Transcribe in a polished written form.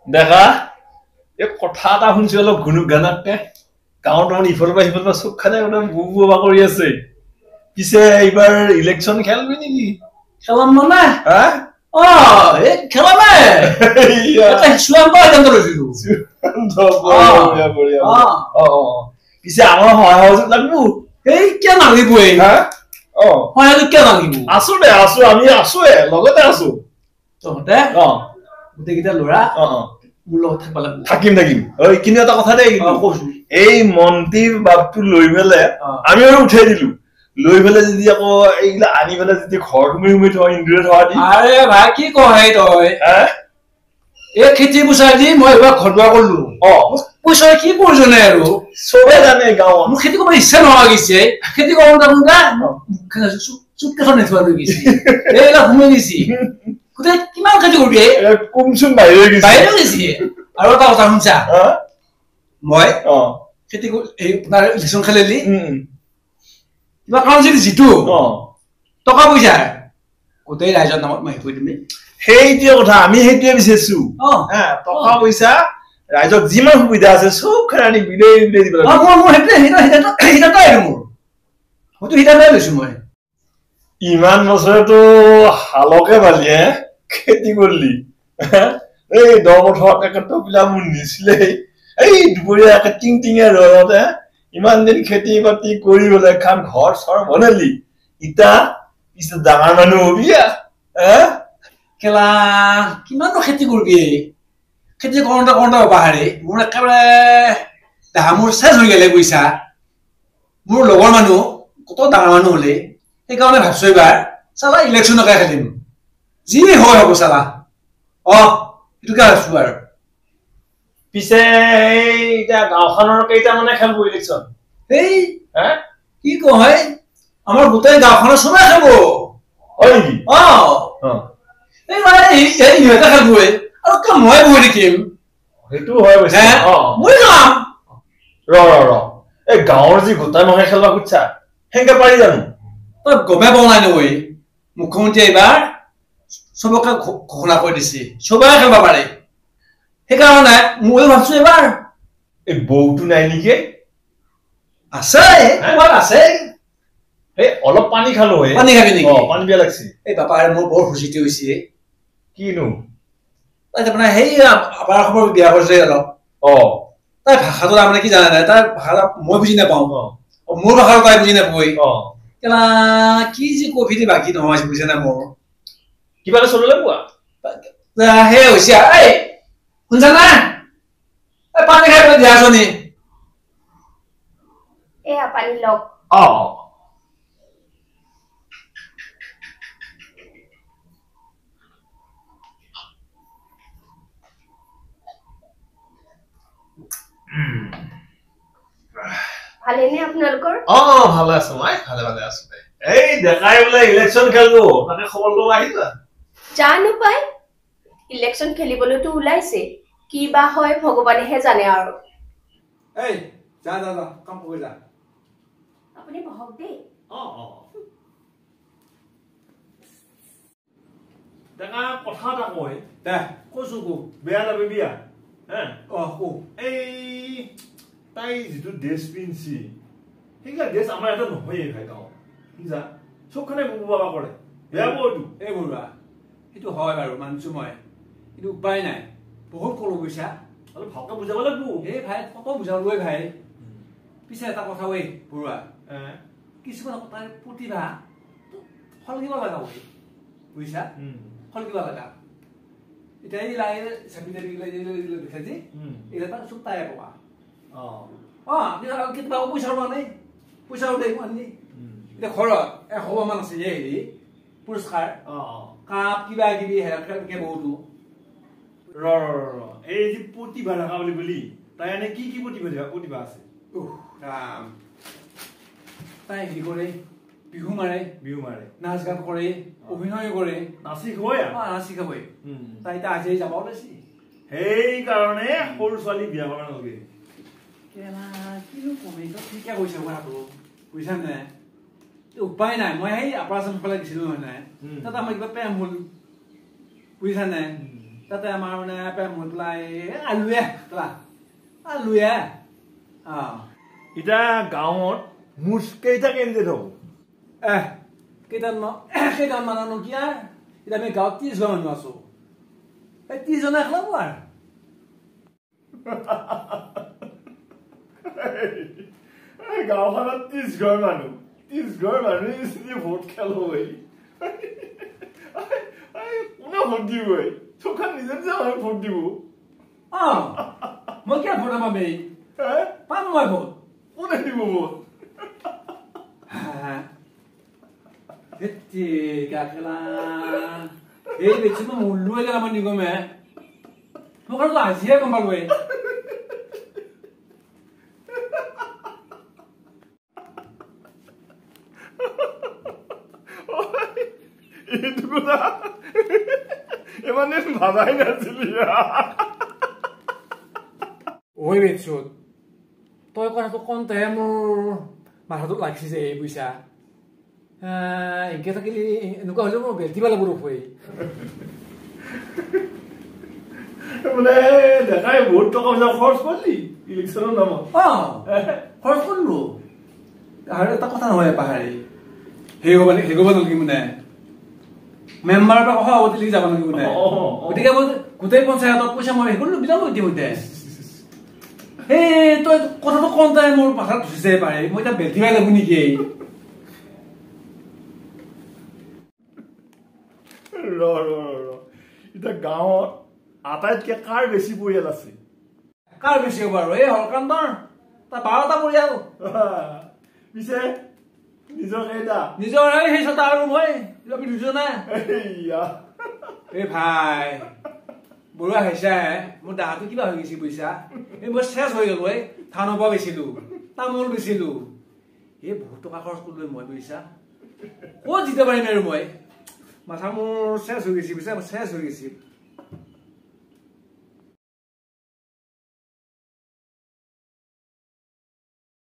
দেখা এই কথা এটা শুনিছো অলপ গুনুক গানাককে গাঁৱত মানে ইফালৰ পৰা সিফালৰ পৰা চব খানে একদম বু বুবা কৰি আছে পিছে এইবাৰ ইলেকশ্যন খেলবি নেকি খেলাম মানে হা এই খেলামে এটা হিসুৱাম পাই কেন লৈছিলো পিছে আমাৰ সহায় সহযোগ লাগবো এই কিয় নাগিবই হা সহায় কিয় নাগিব আছো দে আছো আমি আছোৱে লগতে আছো তহঁতে গোটেইকেইটা ল'ৰা মোৰ লগত থাকিব লাগিব থাকিম ঐ কিন্তু এটা কথা দেই কৈছো এই মন্ত্ৰীৰ বাপটো লৈ পেলাই আমি আৰু উঠাই দিলো লৈ পেলাই যদি আকৌ এইগিলা আনি পেলাই যদি ঘৰ সুমি থোৱা ইন্দ্ৰিয় থোৱা দি আৰে ভাই কি কয় তই এই খেতি পইচা দি মই এইবাৰ ঘৰুৱা কৰিলো পইচা কি প্ৰয়োজন আৰু চবে জানে গাঁৱত মোৰ খেতি কৰিব ইচ্ছা নোহোৱা গৈছে খেতি কৰোঁতে চুটকেখন নেথোৱা লৈ গৈছে এইবিলাক সোমাই গৈছে গোটেই কিমান খেতি কৰিবি কোনচোন বাহিৰে গৈছে আৰু এটা কথা শুনছা মই খেতি ইলেকশ্যন খেলিলি কিবা কাৰণ যদি জিতো টকা পইচা গোটেই ৰাইজৰ নামত মই কৈ দিম সেইটোৱে কথা আমি সেইটোৱে বিচাৰিছো টকা পইচা ৰাইজক যিমান সুবিধা আছে চব খানি বিলাই দিব লৈছো মই ইমান বছৰেতো হালকে বালিয়ে খেতি কৰিলি এই 10 বছৰ বিলাক মোৰ নিছিলে এই দুপৰীয়া টিং টিঙে ৰদতে ইমান দিন খেতি বাতি কৰি বলে খান ঘৰ চৰ বনালি ইটা পিছে ডাঙৰ মানুহ হবি কেলা কিমাননো খেতি কৰিবি খেতি কৰোঁতে বাহাৰে মোৰ একেবাৰে দেহা মোৰ চেচ হৈ গেলে পইচা মোৰ লগৰ মানুহ কত ডাঙৰ মানুহ হলে সেইকাৰণে ভাবছো এইবাৰ চালা ইলেকশ্যনকে খেলিম যি হয় হ'ব চালা এইটোকে ভাবছো আৰু পিছে এতিয়া গাঁওখনৰ কেইটা মানে খেলব ইলেকশ্যন এই কি কয় আমাৰ গোটেই গাঁওখনৰ চবে খেলব হয় নেকি ইহঁতে খেলবই আৰু কিয় মই বহি থাকিম সেইটো হয় মই যাম এই গাঁৱৰ যি গোটাই মানুহে খেলবা খুজিছা সেনেকে পাৰি জানো তই গমে পোৱা নাই নহয় মুখ্যমন্ত্ৰী এইবাৰ চবকে ঘোষণা কৰি দিছে চবে খেলব পাৰে সেইকাৰণে মই ভাবছো এইবাৰ এই বৌটো নাই নেকি আছে আছে এই অলপ পানী খালো পানী খাবি নেকি পানী বেয়া লাগছে এই বাপাৰে মোৰ বৰ খুচিতি হৈছে কিনো তাৰমানে সেই আপাৰ খবৰ বিয়া কৰিছে অলপ তাই ভাষাটো তাৰমানে কি জানা নাই তাই ভাষা মই বুজি নাপাওঁ মোৰ ভাষাটো তাই বুজি নাপাই কেলা কি যে কফিটি বাকী নহয় বুজিছে না মোৰ কিবা এটা চলিলে পোৱা সেই হৈছে এই শুনছা না পানী খাই পেলাই দিয়া চনি এয়া পানী লওক ভালেনে আপোনালোকৰ ভালে আছো মই ভালে আছো এই দেখাই বোলে ইলেকশ্যন খেলবো তাকে খবৰ লব আহিলা জানো পাই ইলেকশ্যন খেলিবলৈতো ওলাইছে কি বা হয় ভগৱানেহে জানে আৰু এই যা কাম কৰি যা আপুনি বহক দেই দেখা কথা এটা কয় দে কৈছো বেয়া নাপাবি এই তাই যিটো ড্ৰেছ পিন্ধছি সেইবিলাক ড্ৰেছ আমাৰ এটা নহয়েই ভাই গাঁও বুজা চবখনে বাবা কৰে বেয়া বটো এই বৰুৱা সেইটো হয় বাৰু মানিছো মই কিন্তু উপায় নাই বহুত কলো পইচা অলপ ভালকে বুজাব লাগবো এই ভাই কত বুজাবলৈ ভাই পিছে এটা কথা ঐ বৰুৱা কিছুমান কথাৰ প্ৰতিভা সলকিব লগা ঐ বুজিছা সলকিব লগা এতিয়া এই লাই চাকৰি দেখা যে এইটা চব তাই কোৱা কেতিয়াবা পইচা নাই পইচা আনি এতিয়া ঘৰত 100 মান আছে হেৰি পুৰস্কাৰ কাপ কিবা কিবি হেৰাকে বহুতো এই যে প্ৰতিভা থকা বুলি তাই এনে কি প্ৰতিভা আছে তাই হেৰি কৰে বিহু মাৰে নাচ গান কৰে অভিনয় কৰে নাচি খাবই তাই এতিয়া আজি যাব ওলাইছি সেইকাৰণে সৰু ছোৱালী বিয়া কৰা নলগে কিনো কমি ঠিকে কৈছে কথাটো বুজিছা নে উপায় নাই মই সেই অপাৰেশ্যন ফালে গৈছিলো নহয় নাই তাত আমাৰ কিবা প্ৰেম হল বুজিছা নে তাতে আমাৰ মানে মই পেলাই আলুৱে আলুৱে এতিয়া গাঁৱত মুঠ কেইটা কেণ্ডিডেট হ'ব কেইটামান মানুহ কি এতিয়া আমি গাঁৱত 30 ঘৰ মানুহ আছো 30 জনে খেলাব আৰু গাঁওখনত 30 ঘৰ মানুহ ভোট খেলো কোনে ভোট দিব চোখা নিজে নিজে ভোট দিব মই কিয় ভোট পাম পাম মই ভোট কোনে দিব ভোট এই বেছি মই মূল্য গেল আমাৰ নিগমে মোক আৰু আজিহে গম পালো এইটো কথা ইমানে ভাবাই নাছিলি ঐ বেচুত তই কথাটো কওঁতেহে মোৰ মাথাটোত লাগিছে এই পইচা এনকে থাকিলে এনেকুৱা হলেও মই বেল দিব লাগিব ৰূপ মানে দেখাই বহুত টকা পইচা খৰচ কৰিলি ইলেকশ্যনৰ নামত খৰচ কৰিলো আৰু এটা কথা নহয় পাহাৰী হেৰি হ'ব নালাগি মানে মেম্বাৰৰ পৰা কথা অতি যাব নালাগিব মানে গতিকে মই গোটেই পঞ্চায়তত পইচা মই হেৰি কৰিলো বিলালো ইতিমধ্যে এই তই কথাটো কওঁতে মোৰ মাথাত ধুইছে পাৰে মই এতিয়া বেল দিবাই লাগিব নেকি এতিয়া গাঁৱত আটাইতকে কাৰ বেছি পৰিয়াল আছে কাৰ বেছি হ'ব আৰু এই হৰকান্তৰ তাৰ 12টা পৰিয়াল পিছে নিজৰ কেইটা নিজৰ সেই ছটা আৰু মই আমি দুজনে এই ভাই বুঢ়া হৈছে মোৰ দেহাটো কিবা হৈ গৈছে পইচা এই মই চেচ হৈ গলো ধান পৰা বেচিলো তামোল বেচিলো এই বহুত টকা খৰচ কৰিলো মই পইচা ক'ত জিতে পাৰিম আৰু মই মাথা মোৰ চেচ হৈ গৈছে পইচা চেচ হৈ গৈছে